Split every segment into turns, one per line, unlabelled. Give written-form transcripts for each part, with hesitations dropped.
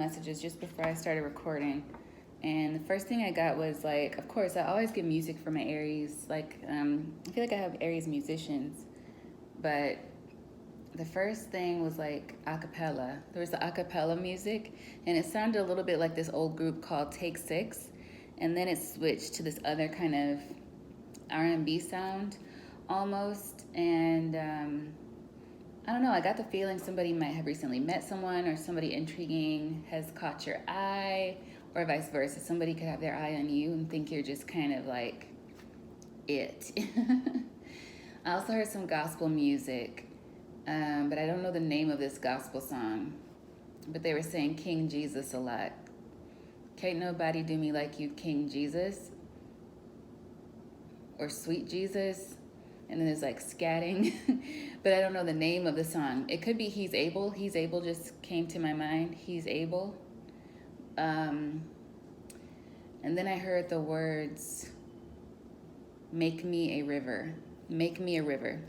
messages just before I started recording. And the first thing I got was like, of course, I always get music for my Aries. Like, I feel like I have Aries musicians. But the first thing was like a cappella. There was the a cappella music, and it sounded a little bit like this old group called Take Six. And then it switched to this other kind of R&B sound almost. And I don't know, I got the feeling somebody might have recently met someone, or somebody intriguing has caught your eye, or vice versa. Somebody could have their eye on you and think you're just kind of like it. I also heard some gospel music, but I don't know the name of this gospel song. But they were saying King Jesus a lot. Can't nobody do me like you, King Jesus. Or Sweet Jesus. And then there's like scatting. But I don't know the name of the song. It could be He's Able. He's Able just came to my mind. He's Able. And then I heard the words, make me a river. Make me a river.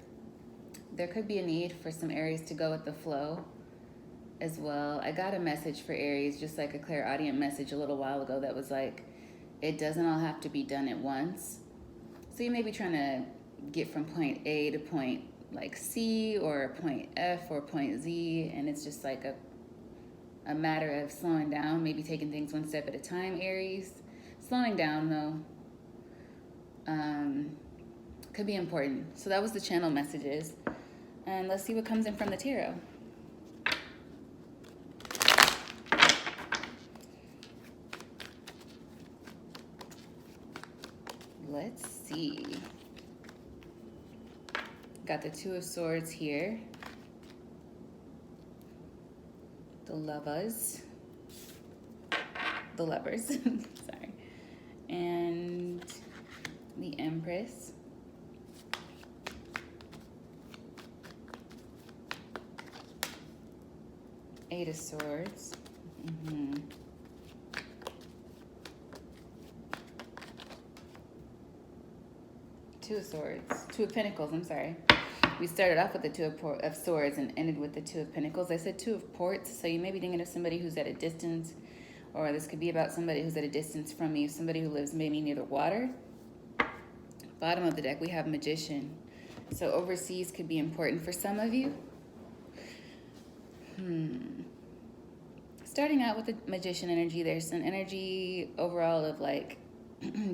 There could be a need for some Aries to go with the flow as well. I got a message for Aries, just like a clairaudient message a little while ago that was like, it doesn't all have to be done at once. So you may be trying to get from point A to point like C, or point F, or point Z, and it's just like a matter of slowing down, maybe taking things one step at a time, Aries. Slowing down though could be important. So that was the channel messages, and let's see what comes in from the tarot. Let's see. Got the Two of Swords here. The lovers. Sorry. And the Empress. Eight of Swords. Two of Swords. Two of Pentacles, I'm sorry. We started off with the Two of Swords and ended with the Two of Pentacles. I said Two of Ports, so you may be thinking of somebody who's at a distance, or this could be about somebody who's at a distance from you, somebody who lives maybe near the water. Bottom of the deck, we have Magician. So overseas could be important for some of you. Starting out with the Magician energy, there's an energy overall of like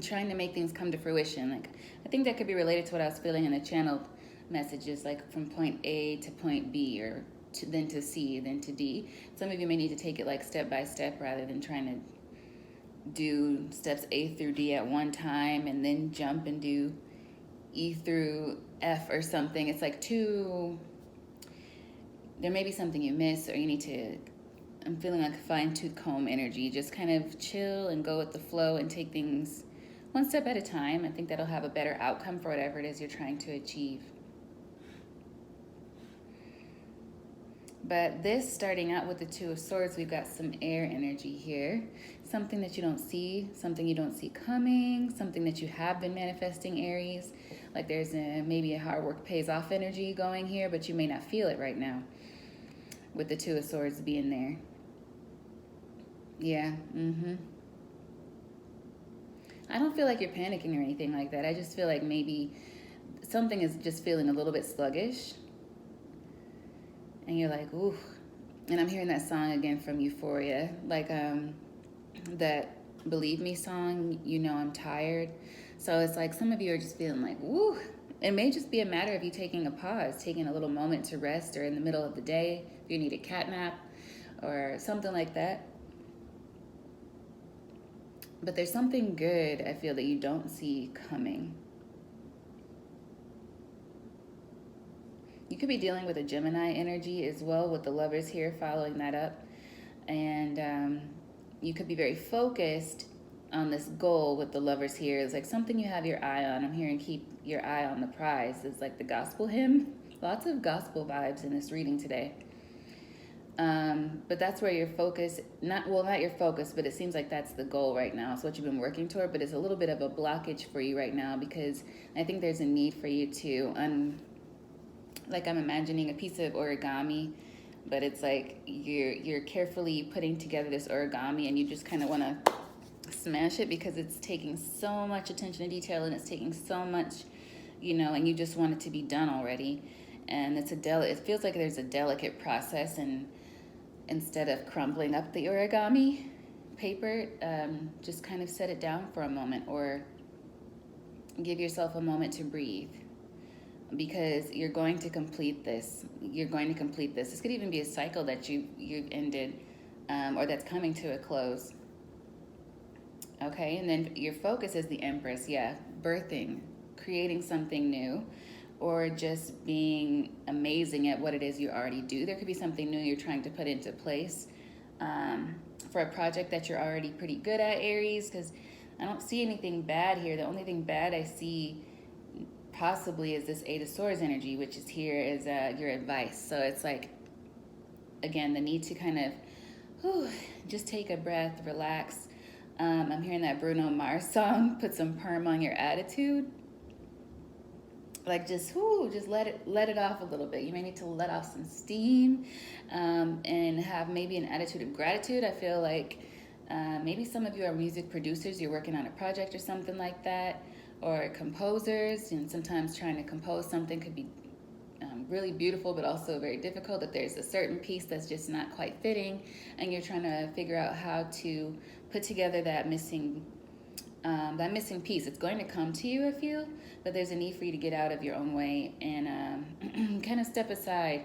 trying to make things come to fruition. Like, I think that could be related to what I was feeling in the channeled messages, like from point A to point B, or then to C, then to D. Some of you may need to take it like step by step rather than trying to do steps A through D at one time and then jump and do E through F or something. It's like there may be something you miss, or you need to, I'm feeling like fine-tooth comb energy. Just kind of chill and go with the flow and take things one step at a time. I think that'll have a better outcome for whatever it is you're trying to achieve. But this, starting out with the Two of Swords, we've got some air energy here. Something that you don't see, something you don't see coming, something that you have been manifesting, Aries. Like there's maybe a hard work pays off energy going here, but you may not feel it right now with the Two of Swords being there. Yeah, I don't feel like you're panicking or anything like that. I just feel like maybe something is just feeling a little bit sluggish. And you're like, ooh. And I'm hearing that song again from Euphoria. Like that Believe Me song, You Know I'm Tired. So it's like some of you are just feeling like, woo. It may just be a matter of you taking a pause, taking a little moment to rest, or in the middle of the day, if you need a cat nap or something like that. But there's something good, I feel, that you don't see coming. You could be dealing with a Gemini energy as well, with the Lovers here following that up. And you could be very focused on this goal with the Lovers here. It's like something you have your eye on. I'm hearing keep your eye on the prize. It's like the gospel hymn. Lots of gospel vibes in this reading today. But that's where your focus, not your focus, but it seems like that's the goal right now. It's what you've been working toward, but it's a little bit of a blockage for you right now, because I think there's a need for you to, like I'm imagining a piece of origami but it's like you're carefully putting together this origami, and you just kind of want to smash it because it's taking so much attention to detail, and it's taking so much, and you just want it to be done already. And it feels like there's a delicate process, and instead of crumbling up the origami paper, just kind of set it down for a moment, or give yourself a moment to breathe, because you're going to complete this. This could even be a cycle that you've ended, or that's coming to a close. Okay, and then your focus is the Empress. Yeah, birthing, creating something new, or just being amazing at what it is you already do. There could be something new you're trying to put into place, for a project that you're already pretty good at, Aries, because I don't see anything bad here. The only thing bad I see possibly is this Eight of Swords energy, which is here is your advice. So it's like, again, the need to kind of just take a breath, relax. I'm hearing that Bruno Mars song, put some perm on your attitude. Like just let it off a little bit. You may need to let off some steam, and have maybe an attitude of gratitude. I feel like maybe some of you are music producers. You're working on a project or something like that, or composers, and sometimes trying to compose something could be really beautiful, but also very difficult. If there's a certain piece that's just not quite fitting, and you're trying to figure out how to put together that missing piece, it's going to come to you, I feel, but there's a need for you to get out of your own way and kind of step aside.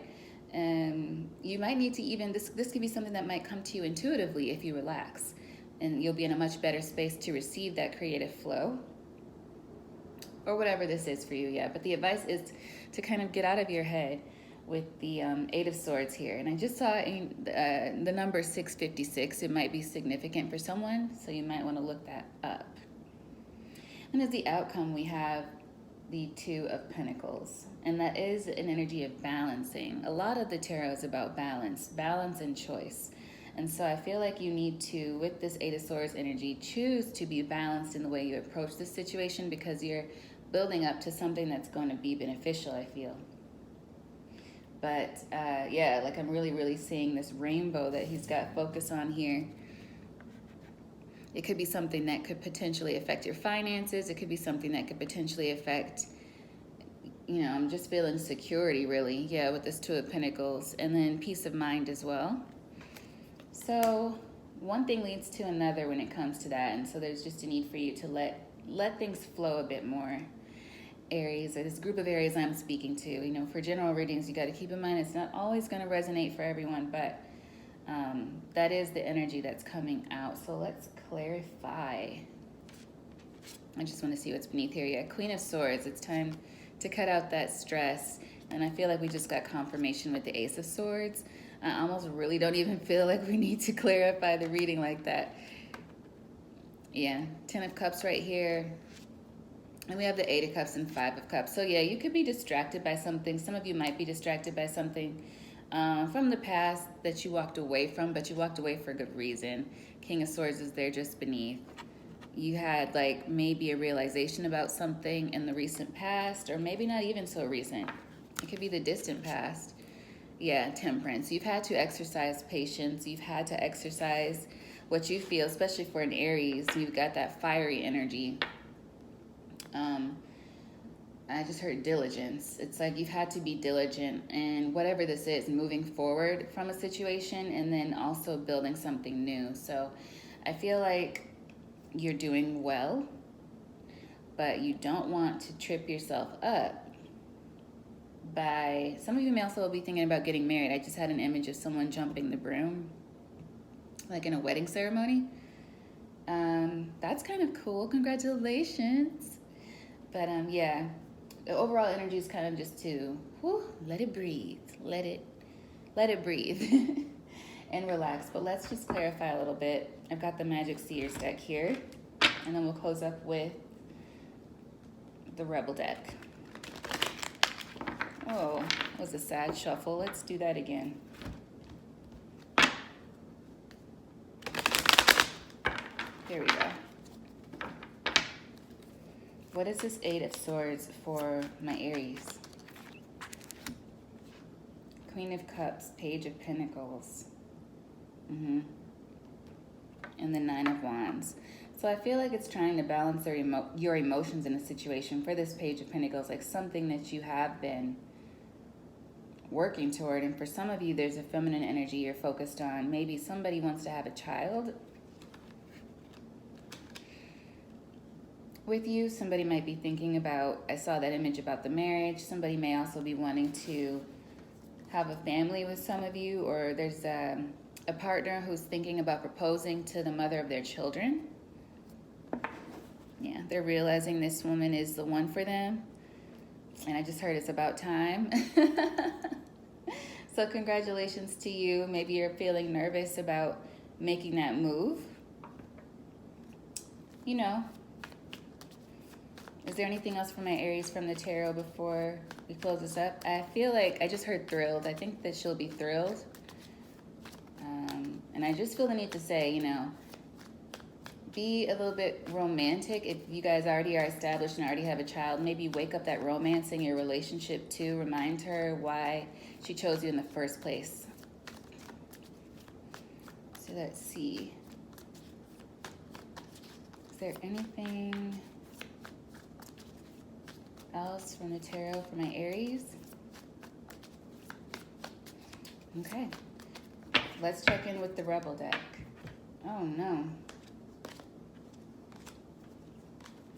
You might need to even, this could be something that might come to you intuitively if you relax, and you'll be in a much better space to receive that creative flow, or whatever this is for you. Yeah, but the advice is to kind of get out of your head with the Eight of Swords here. And I just saw the number 656. It might be significant for someone, so you might want to look that up. And as the outcome, we have the Two of Pentacles, and that is an energy of balancing. A lot of the tarot is about balance and choice. And so I feel like you need to, with this Eight of Swords energy, choose to be balanced in the way you approach this situation, because you're building up to something that's going to be beneficial, I feel. But yeah, like I'm really, really seeing this rainbow that he's got focus on here. It could be something that could potentially affect your finances. It could be something that could potentially affect, I'm just feeling security, really. Yeah, with this Two of Pentacles. And then peace of mind as well. So one thing leads to another when it comes to that. And so there's just a need for you to let things flow a bit more, Aries, or this group of Aries I'm speaking to. For general readings, you got to keep in mind it's not always going to resonate for everyone, but that is the energy that's coming out. So let's clarify. I just want to see what's beneath here. Yeah, Queen of Swords. It's time to cut out that stress. And I feel like we just got confirmation with the Ace of Swords. I almost really don't even feel like we need to clarify the reading like that. Yeah, 10 of Cups right here. And we have the 8 of Cups and 5 of Cups. So yeah, you could be distracted by something. Some of you might be distracted by something from the past that you walked away from, but you walked away for a good reason. King of Swords is there just beneath. You had like maybe a realization about something in the recent past, or maybe not even so recent. It could be the distant past. Yeah, Temperance. You've had to exercise patience. You've had to exercise what you feel, especially for an Aries. You've got that fiery energy. I just heard diligence. It's like you've had to be diligent, and whatever this is, moving forward from a situation, and then also building something new. So I feel like you're doing well, but you don't want to trip yourself up by, some of you may also be thinking about getting married. I just had an image of someone jumping the broom, like in a wedding ceremony. That's kind of cool. Congratulations. But yeah, the overall energy is kind of just to let it breathe, let it breathe and relax. But let's just clarify a little bit. I've got the Magic Seers deck here, and then we'll close up with the Rebel deck. Oh, that was a sad shuffle. Let's do that again. There we go. What is this 8 of Swords for my Aries? Queen of Cups, Page of Pentacles, and the Nine of Wands. So I feel like it's trying to balance your emotions in a situation for this Page of Pentacles, like something that you have been working toward. And for some of you, there's a feminine energy you're focused on. Maybe somebody wants to have a child with you. Somebody might be thinking about, I saw that image about the marriage. Somebody may also be wanting to have a family with some of you, or there's a partner who's thinking about proposing to the mother of their children. Yeah, they're realizing this woman is the one for them. And I just heard it's about time. So congratulations to you. Maybe you're feeling nervous about making that move. You know. Is there anything else for my Aries from the tarot before we close this up? I feel like I just heard thrilled. I think that she'll be thrilled. And I just feel the need to say, you know, be a little bit romantic. If you guys already are established and already have a child, maybe wake up that romance in your relationship too. Remind her why she chose you in the first place. So let's see. Is there anything else from the tarot for my Aries? Okay. Let's check in with the Rebel deck. Oh no.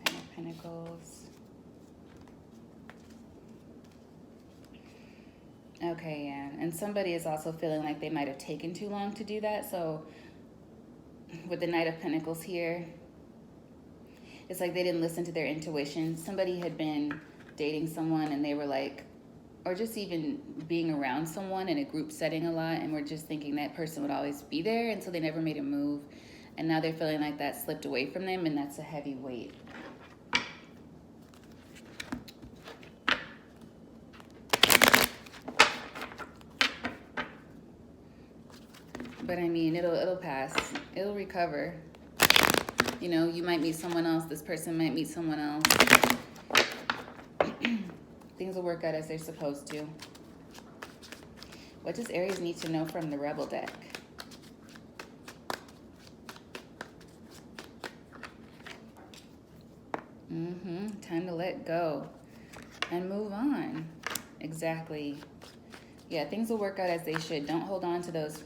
Ten of Pentacles. Okay, yeah. And somebody is also feeling like they might have taken too long to do that. So with the Knight of Pentacles here, it's like they didn't listen to their intuition. Somebody had been dating someone and they were like, or just even being around someone in a group setting a lot, and we're just thinking that person would always be there, and so they never made a move. And now they're feeling like that slipped away from them, and that's a heavy weight. But I mean, it'll pass. It'll recover. You know, you might meet someone else. This person might meet someone else. Things will work out as they're supposed to. What does Aries need to know from the Rebel deck? Time to let go and move on. Exactly. Yeah, things will work out as they should. Don't hold on to those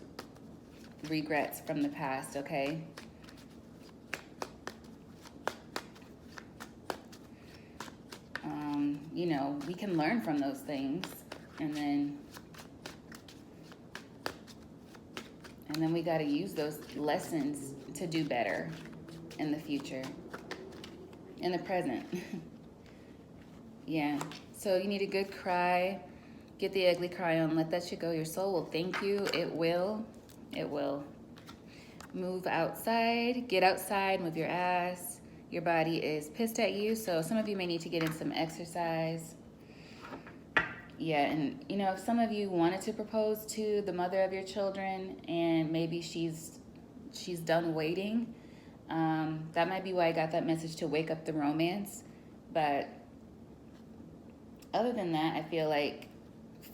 regrets from the past, okay? You know, we can learn from those things, and then we got to use those lessons to do better in the future, in the present. Yeah, so you need a good cry. Get the ugly cry on. Let that shit go. Your soul will thank you. It will. It will. Move outside. Get outside. Move your ass. Your body is pissed at you, so some of you may need to get in some exercise. Yeah, and you know, if some of you wanted to propose to the mother of your children and maybe she's done waiting, that might be why I got that message to wake up the romance. But other than that, I feel like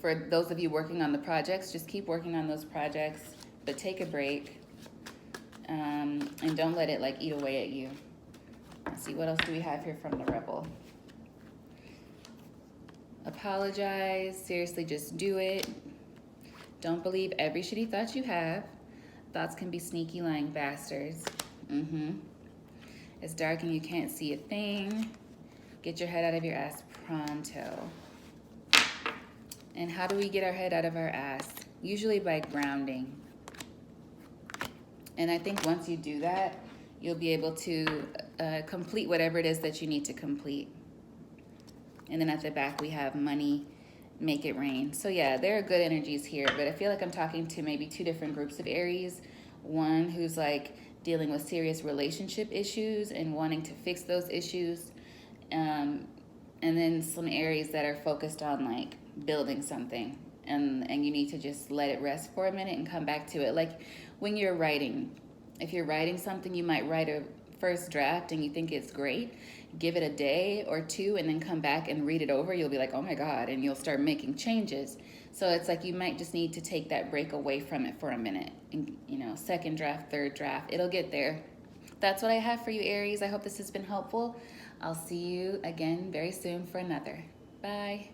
for those of you working on the projects, just keep working on those projects, but take a break, and don't let it like eat away at you. Let's see, what else do we have here from the Rebel? Apologize. Seriously, just do it. Don't believe every shitty thought you have. Thoughts can be sneaky, lying bastards. It's dark and you can't see a thing. Get your head out of your ass pronto. And how do we get our head out of our ass? Usually by grounding. And I think once you do that, you'll be able to complete whatever it is that you need to complete. And then at the back, we have money, make it rain. So yeah, there are good energies here, but I feel like I'm talking to maybe two different groups of Aries. One who's like dealing with serious relationship issues and wanting to fix those issues. And then some Aries that are focused on like building something. And you need to just let it rest for a minute and come back to it. Like when you're writing, if you're writing something, you might write a first draft and you think it's great, give it a day or two and then come back and read it over. You'll be like, oh my God, and you'll start making changes. So it's like you might just need to take that break away from it for a minute. And, second draft, third draft, it'll get there. That's what I have for you, Aries. I hope this has been helpful. I'll see you again very soon for another. Bye.